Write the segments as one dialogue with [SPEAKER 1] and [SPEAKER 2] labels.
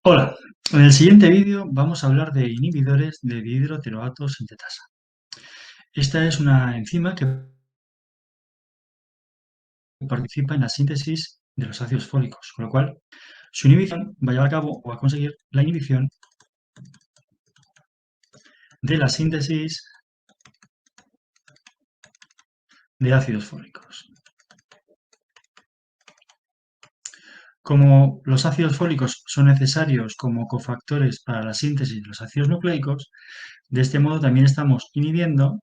[SPEAKER 1] Hola, en el siguiente vídeo vamos a hablar de inhibidores de dihidroteroato sintetasa. Esta es una enzima que participa en la síntesis de los ácidos fólicos, con lo cual su inhibición va a llevar a cabo o va a conseguir la inhibición de la síntesis de ácidos fólicos. Como los ácidos fólicos son necesarios como cofactores para la síntesis de los ácidos nucleicos, de este modo también estamos inhibiendo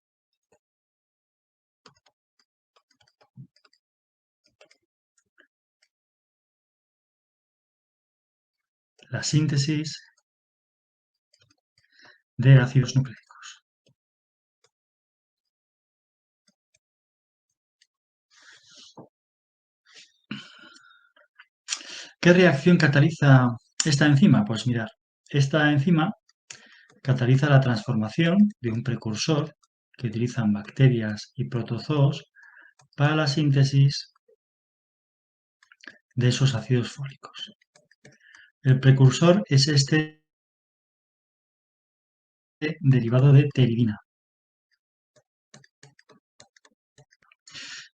[SPEAKER 1] la síntesis de ácidos nucleicos. ¿Qué reacción cataliza esta enzima? Pues mirad, esta enzima cataliza la transformación de un precursor que utilizan bacterias y protozoos para la síntesis de esos ácidos fólicos. El precursor es este derivado de pteridina.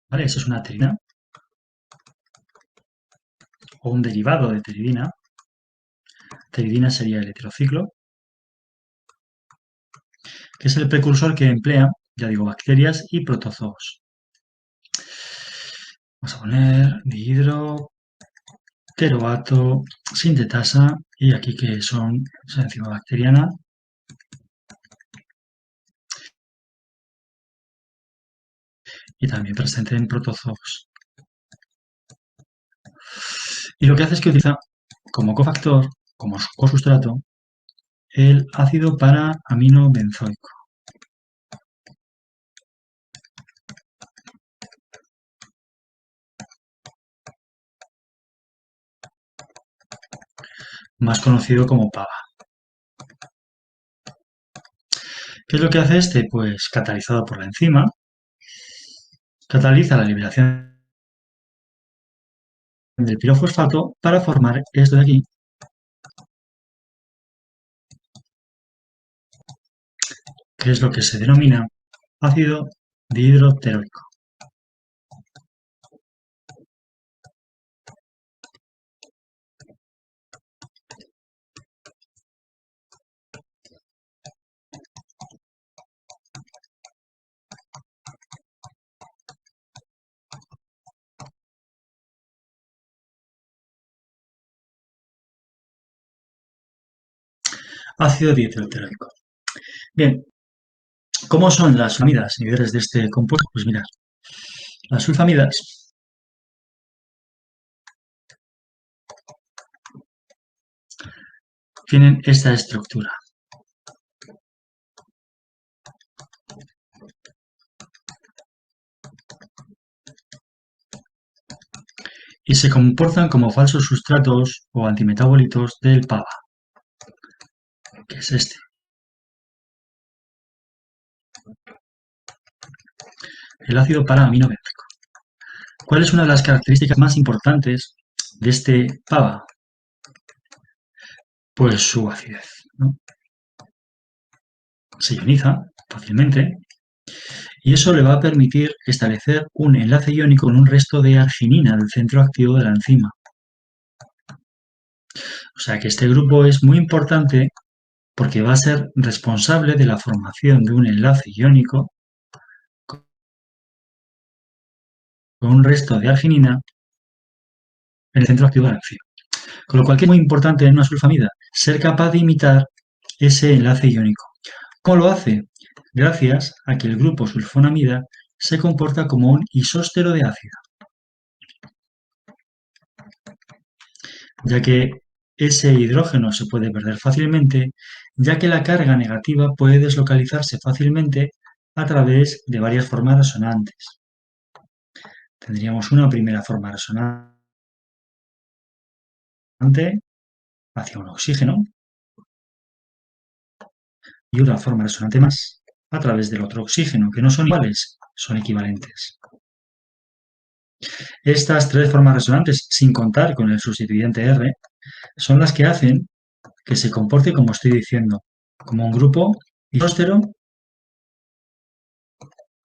[SPEAKER 1] ¿Vale? Eso es una pteridina o un derivado de pteridina. Pteridina sería el heterociclo, que es el precursor que emplea, ya digo, bacterias y protozoos. Vamos a poner dihidroteroato sintetasa y aquí que son esa enzima bacteriana. Y también presente en protozoos. Y lo que hace es que utiliza como cofactor, como cosustrato, el ácido para-aminobenzoico. Más conocido como PABA. ¿Qué es lo que hace este? Pues catalizado por la enzima, cataliza la liberación del pirofosfato para formar esto de aquí, que es lo que se denomina ácido dihidroteroico. Ácido dihidroteroico. Bien, ¿cómo son las sulfamidas inhibidores de este compuesto? Pues mirad, las sulfamidas tienen esta estructura. Y se comportan como falsos sustratos o antimetabolitos del PABA, que es este. El ácido para-aminobenzoico. ¿Cuál es una de las características más importantes de este PABA? Pues su acidez, ¿no? Se ioniza fácilmente y eso le va a permitir establecer un enlace iónico con un resto de arginina del centro activo de la enzima. O sea que este grupo es muy importante porque va a ser responsable de la formación de un enlace iónico con un resto de arginina en el centro activo de la enzima. Con lo cual, que es muy importante en una sulfamida ser capaz de imitar ese enlace iónico. ¿Cómo lo hace? Gracias a que el grupo sulfonamida se comporta como un isóstero de ácido, ya que ese hidrógeno se puede perder fácilmente, ya que la carga negativa puede deslocalizarse fácilmente a través de varias formas resonantes. Tendríamos una primera forma resonante hacia un oxígeno y una forma resonante más a través del otro oxígeno, que no son iguales, son equivalentes. Estas tres formas resonantes, sin contar con el sustituyente R, son las que hacen que se comporte como estoy diciendo, como un grupo isóstero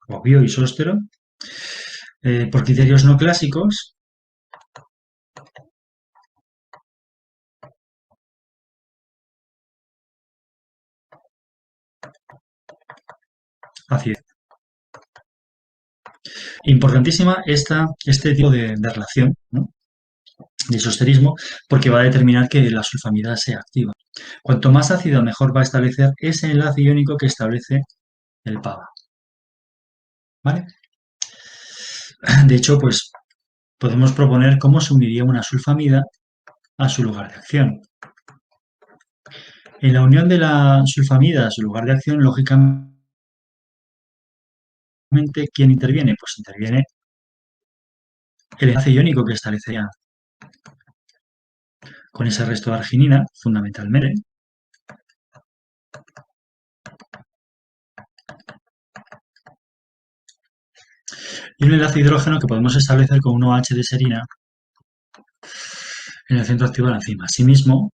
[SPEAKER 1] o bioisóstero, por criterios no clásicos. Acidez. Importantísima este tipo de relación, ¿no? De isosterismo, porque va a determinar que la sulfamida sea activa. Cuanto más ácido, mejor va a establecer ese enlace iónico que establece el PABA. ¿Vale? De hecho, pues podemos proponer cómo se uniría una sulfamida a su lugar de acción. En la unión de la sulfamida a su lugar de acción, lógicamente, ¿quién interviene? Pues interviene el enlace iónico que establecería con ese resto de arginina, fundamentalmente. Y un enlace hidrógeno que podemos establecer con un OH de serina en el centro activo de la enzima. Asimismo,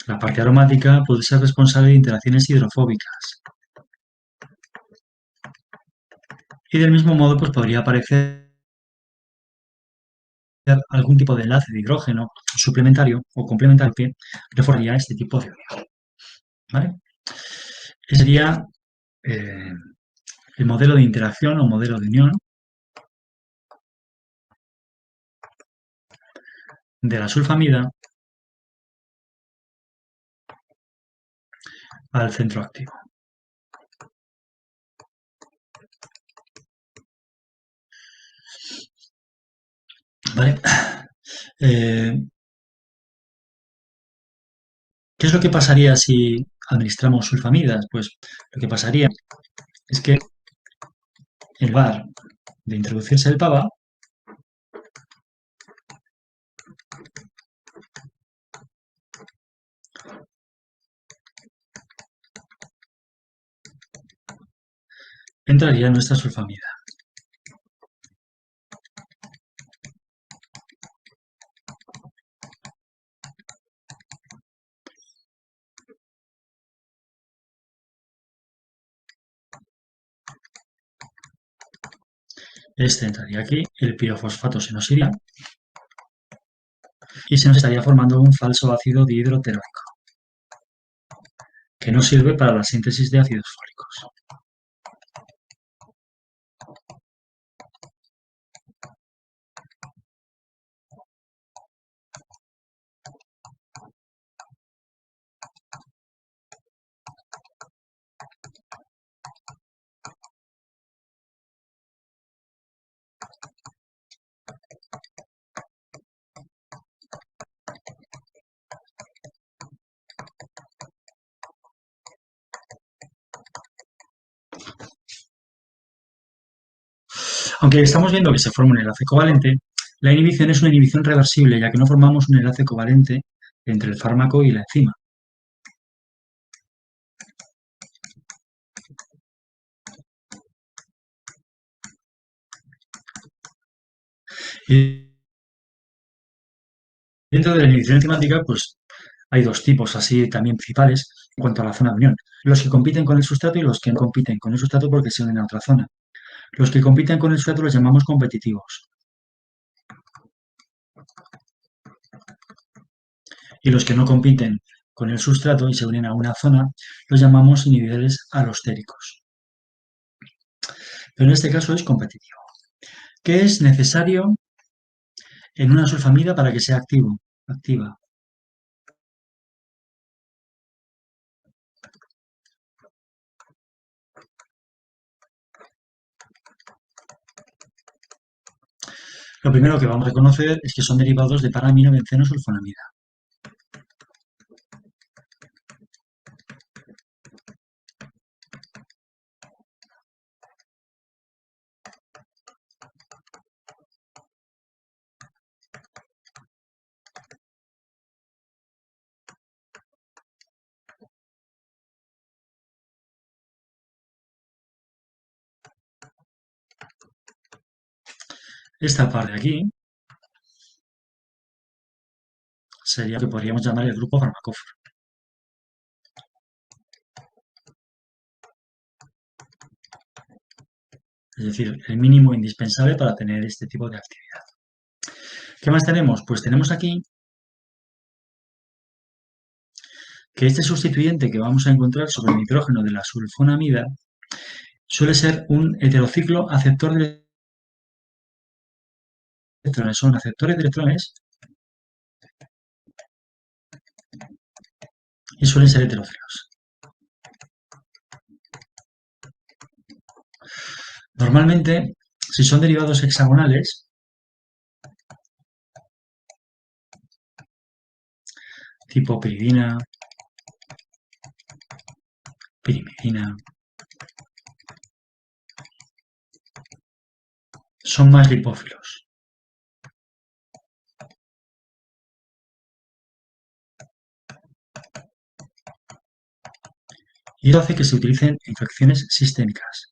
[SPEAKER 1] la parte aromática puede ser responsable de interacciones hidrofóbicas. Y del mismo modo, pues podría aparecer algún tipo de enlace de hidrógeno suplementario o complementario que reforzaría este tipo de unión. ¿Vale? Ese sería el modelo de interacción o modelo de unión de la sulfamida al centro activo. ¿Vale? ¿Qué es lo que pasaría si administramos sulfamidas? Pues lo que pasaría es que en lugar de introducirse el PABA, entraría nuestra sulfamida. Este entraría aquí, el pirofosfato se nos iría y se nos estaría formando un falso ácido dihidroterónico, que no sirve para la síntesis de ácidos fólicos. Aunque estamos viendo que se forma un enlace covalente, la inhibición es una inhibición reversible, ya que no formamos un enlace covalente entre el fármaco y la enzima. Y dentro de la inhibición enzimática, pues hay dos tipos así también principales en cuanto a la zona de unión. Los que compiten con el sustrato y los que no compiten con el sustrato porque se unen a otra zona. Los que compiten con el sustrato los llamamos competitivos. Y los que no compiten con el sustrato y se unen a una zona los llamamos inhibidores alostéricos. Pero en este caso es competitivo. ¿Qué es necesario en una sulfamida para que sea activa? Lo primero que vamos a reconocer es que son derivados de para-aminobenceno-sulfonamida. Esta parte de aquí sería lo que podríamos llamar el grupo farmacóforo. es decir, el mínimo indispensable para tener este tipo de actividad. ¿Qué más tenemos? Pues tenemos aquí que este sustituyente que vamos a encontrar sobre el nitrógeno de la sulfonamida suele ser un heterociclo aceptor de electrones. Son aceptores de electrones y suelen ser heterocilos. Normalmente, si son derivados hexagonales, tipo piridina, pirimidina, son más lipófilos. Y eso hace que se utilicen infecciones sistémicas.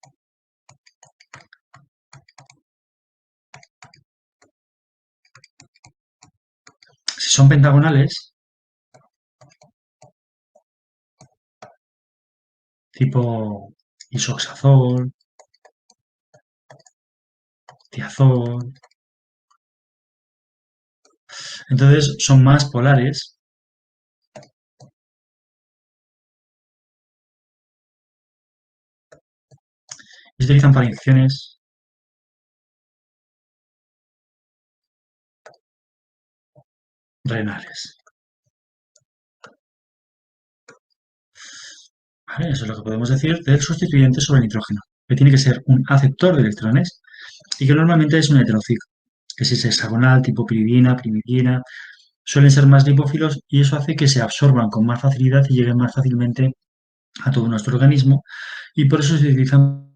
[SPEAKER 1] Si son pentagonales, tipo isoxazol, tiazol, entonces son más polares y se utilizan para infecciones renales. ¿Vale? Eso es lo que podemos decir del sustituyente sobre nitrógeno, que tiene que ser un aceptor de electrones y que normalmente es un heterociclo, que si es hexagonal, tipo piridina, primidina, suelen ser más lipófilos y eso hace que se absorban con más facilidad y lleguen más fácilmente a todo nuestro organismo y por eso se utilizan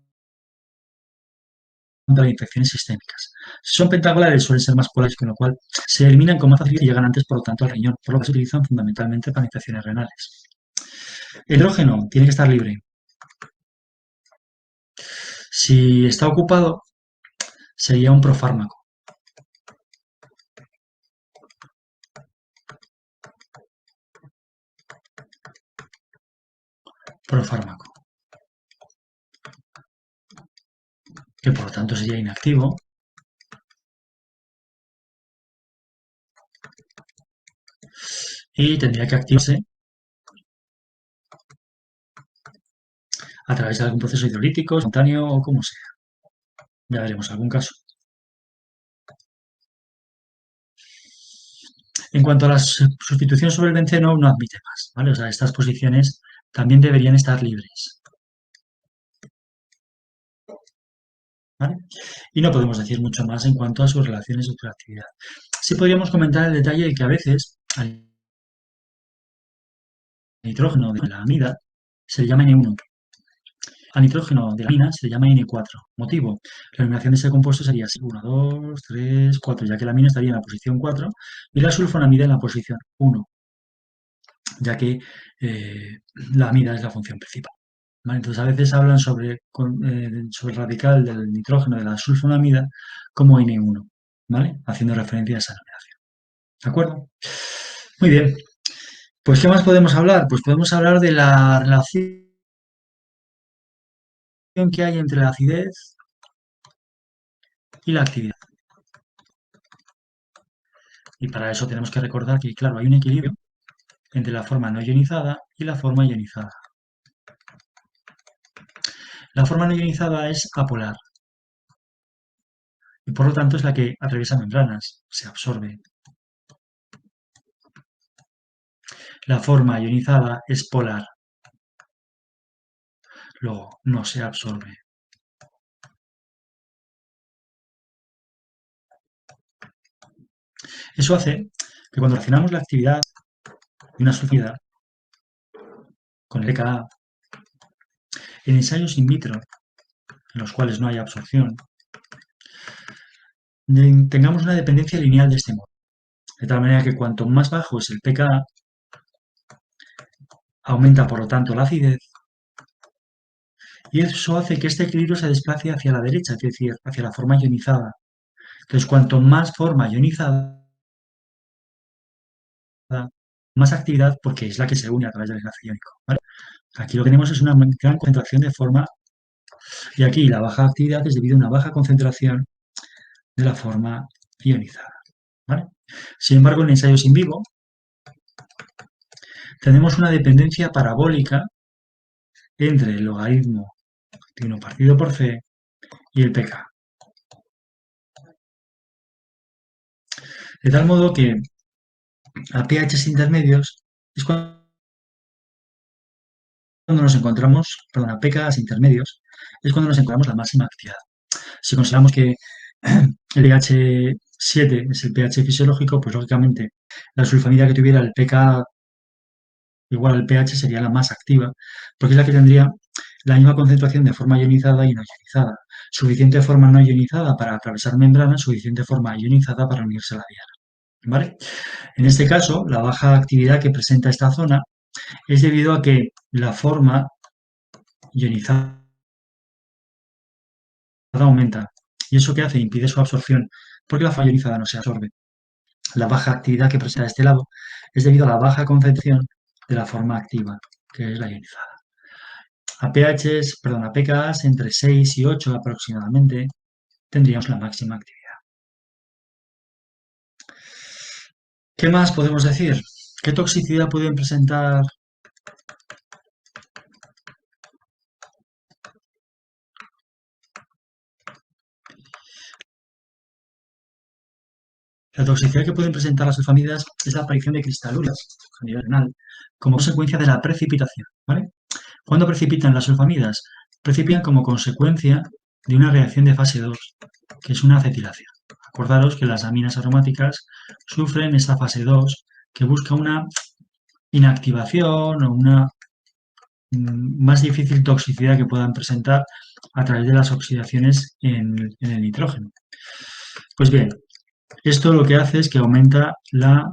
[SPEAKER 1] para infecciones sistémicas. Si son pentagolares suelen ser más polares, con lo cual se eliminan con más facilidad y llegan antes, por lo tanto, al riñón, por lo que se utilizan fundamentalmente para infecciones renales. El hidrógeno tiene que estar libre. Si está ocupado, sería un profármaco. Profármaco, que por lo tanto sería inactivo y tendría que activarse a través de algún proceso hidrolítico, espontáneo o como sea. Ya veremos algún caso. En cuanto a la sustitución sobre el benceno, no admite más, ¿vale? O sea, estas posiciones también deberían estar libres, ¿vale? Y no podemos decir mucho más en cuanto a sus relaciones de ultraactividad. Sí podríamos comentar el detalle de que a veces al nitrógeno de la amida se le llama N1, al nitrógeno de la amina se le llama N4. Motivo, la eliminación de ese compuesto sería así, 1, 2, 3, 4, ya que la amina estaría en la posición 4 y la sulfonamida en la posición 1, ya que la amida es la función principal. ¿Vale? Entonces, a veces hablan sobre el radical del nitrógeno de la sulfonamida como N1, ¿vale? Haciendo referencia a esa numeración. ¿De acuerdo? Muy bien. Pues, ¿qué más podemos hablar? Pues podemos hablar de la relación que hay entre la acidez y la actividad. Y para eso tenemos que recordar que, claro, hay un equilibrio entre la forma no ionizada y la forma ionizada. La forma no ionizada es apolar y por lo tanto es la que atraviesa membranas, se absorbe. La forma ionizada es polar, luego no se absorbe. Eso hace que cuando relacionamos la actividad de una sulfida con el pKa, en ensayos in vitro, en los cuales no hay absorción, tengamos una dependencia lineal de este modo. De tal manera que cuanto más bajo es el pKa, aumenta por lo tanto la acidez y eso hace que este equilibrio se desplace hacia la derecha, es decir, hacia la forma ionizada. Entonces, cuanto más forma ionizada, más actividad porque es la que se une a través del enlace iónico. ¿Vale? Aquí lo que tenemos es una gran concentración de forma Y aquí la baja actividad es debido a una baja concentración de la forma ionizada. ¿Vale? Sin embargo, en ensayos in vivo tenemos una dependencia parabólica entre el logaritmo de 1 partido por c y el pK. De tal modo que a pH intermedios es cuando nos encontramos, perdón, a pKs intermedios es cuando nos encontramos la máxima actividad. Si consideramos que el pH 7 es el pH fisiológico, pues lógicamente la sulfonamida que tuviera el pK igual al pH sería la más activa, porque es la que tendría la misma concentración de forma ionizada y no ionizada. Suficiente forma no ionizada para atravesar membrana, suficiente forma ionizada para unirse a la diana. ¿Vale? En este caso, la baja actividad que presenta esta zona es debido a que la forma ionizada aumenta. ¿Y eso qué hace? Impide su absorción, porque la forma ionizada no se absorbe. La baja actividad que presenta este lado es debido a la baja concentración de la forma activa, que es la ionizada. A pKs entre 6 y 8 aproximadamente tendríamos la máxima actividad. ¿Qué más podemos decir? ¿Qué toxicidad pueden presentar la toxicidad que pueden presentar las sulfamidas es la aparición de cristaluras a nivel renal como consecuencia de la precipitación, ¿vale? ¿Cuándo precipitan las sulfamidas? Precipitan como consecuencia de una reacción de fase 2, que es una acetilación. Acordaros que las aminas aromáticas sufren esa fase 2 que busca una inactivación o una más difícil toxicidad que puedan presentar a través de las oxidaciones en el nitrógeno. Pues bien, esto lo que hace es que aumenta la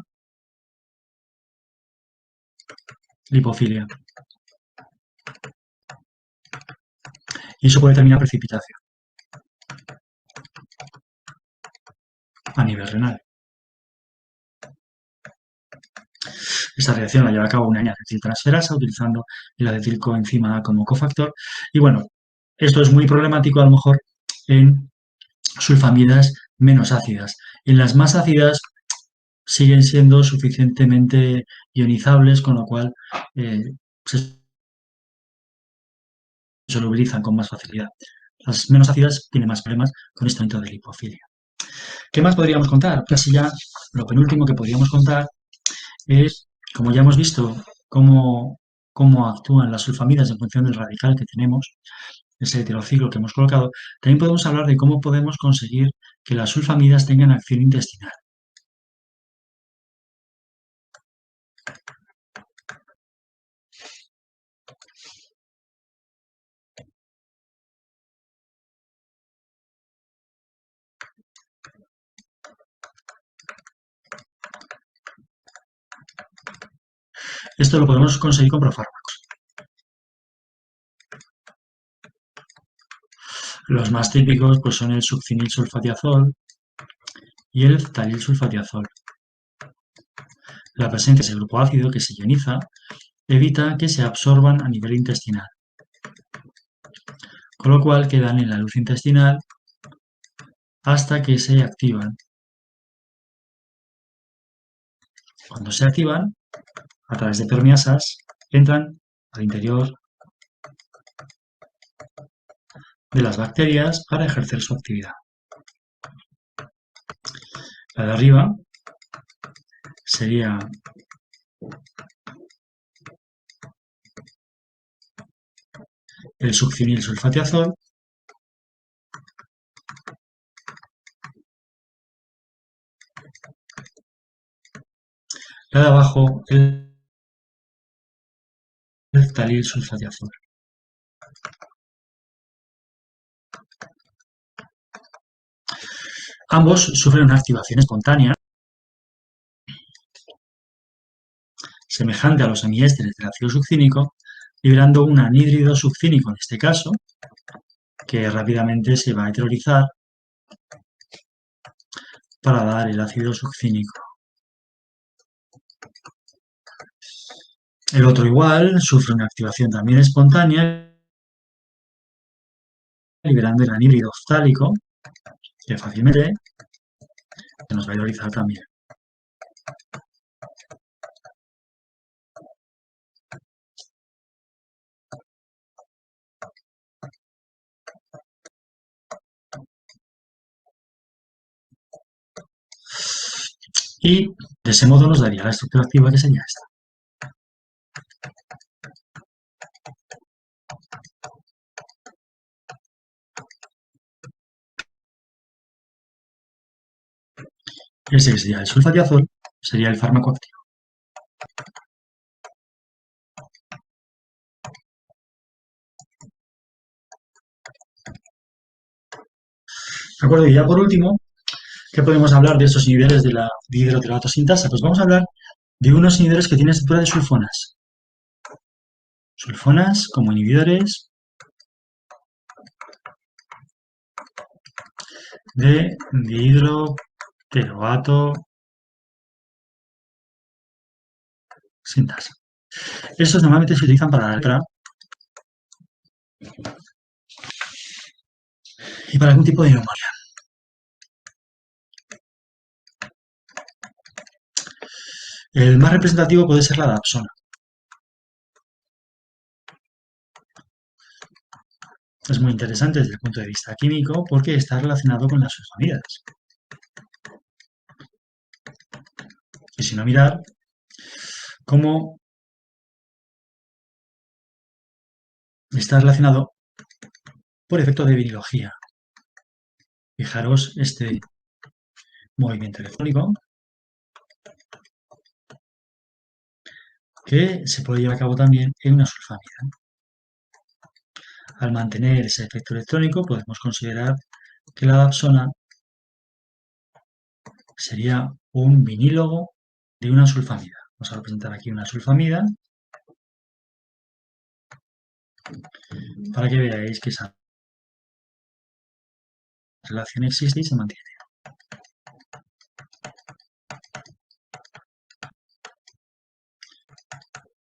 [SPEAKER 1] lipofilia. Y eso puede terminar precipitación a nivel renal. Esta reacción la lleva a cabo una acetiltransferasa utilizando el acetilcoenzima como cofactor. Y bueno, esto es muy problemático a lo mejor en sulfamidas menos ácidas. En las más ácidas siguen siendo suficientemente ionizables, con lo cual se solubilizan con más facilidad. Las menos ácidas tienen más problemas con este aumento de lipofilia. ¿Qué más podríamos contar? Casi ya lo penúltimo que podríamos contar es, como ya hemos visto, cómo actúan las sulfamidas en función del radical que tenemos, ese heterociclo que hemos colocado. También podemos hablar de cómo podemos conseguir que las sulfamidas tengan acción intestinal. Esto lo podemos conseguir con profármacos. Los más típicos pues, son el succinilsulfadiazol y el ftalilsulfadiazol. La presencia de ese grupo ácido que se ioniza evita que se absorban a nivel intestinal, con lo cual quedan en la luz intestinal hasta que se activan. Cuando se activan, a través de permeasas, entran al interior de las bacterias para ejercer su actividad. La de arriba sería el succinilsulfadiazol. La de abajo, el ftalilsulfadiazol. Ambos sufren una activación espontánea semejante a los amiésteres del ácido succínico, liberando un anhídrido succínico en este caso, que rápidamente se va a heterolizar para dar el ácido succínico. El otro igual sufre una activación también espontánea liberando el anhídrido ftálico, que fácilmente se nos va a hidrolizar también. Y de ese modo nos daría la estructura activa, que sería esta. Ese que sería el sulfadiazol sería el fármaco activo. ¿De acuerdo? Y ya por último, ¿qué podemos hablar de estos inhibidores de la dihidroteroato sintasa? Pues vamos a hablar de unos inhibidores que tienen estructura de sulfonas. Sulfonas como inhibidores de dihidroteroato sintasa. Estos normalmente se utilizan para la lepra y para algún tipo de neumonía. El más representativo puede ser la dapsona. Es muy interesante desde el punto de vista químico porque está relacionado con las sulfamidas. Y si no, mirar cómo está relacionado por efecto de vinilogía. Fijaros este movimiento electrónico que se puede llevar a cabo también en una sulfamida. Al mantener ese efecto electrónico podemos considerar que la dapsona sería un vinílogo de una sulfamida. Vamos a representar aquí una sulfamida para que veáis que esa relación existe y se mantiene.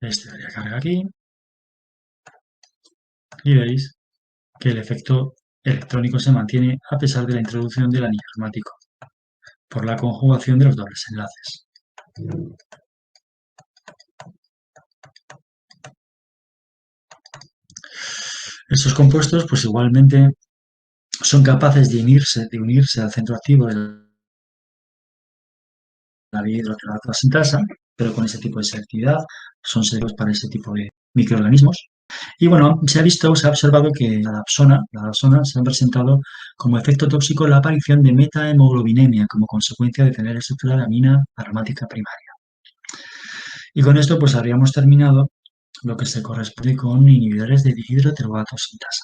[SPEAKER 1] Este daría carga aquí y veis que el efecto electrónico se mantiene a pesar de la introducción del anillo aromático por la conjugación de los dobles enlaces. Estos compuestos, pues igualmente son capaces de unirse al centro activo de la dihidroteroato sintasa, pero con ese tipo de selectividad, son selectivos para ese tipo de microorganismos. Y bueno, se ha observado que la dapsona se ha presentado como efecto tóxico la aparición de metahemoglobinemia como consecuencia de tener estructura de amina aromática primaria. Y con esto pues habríamos terminado lo que se corresponde con inhibidores de dihidroteroato sintasa.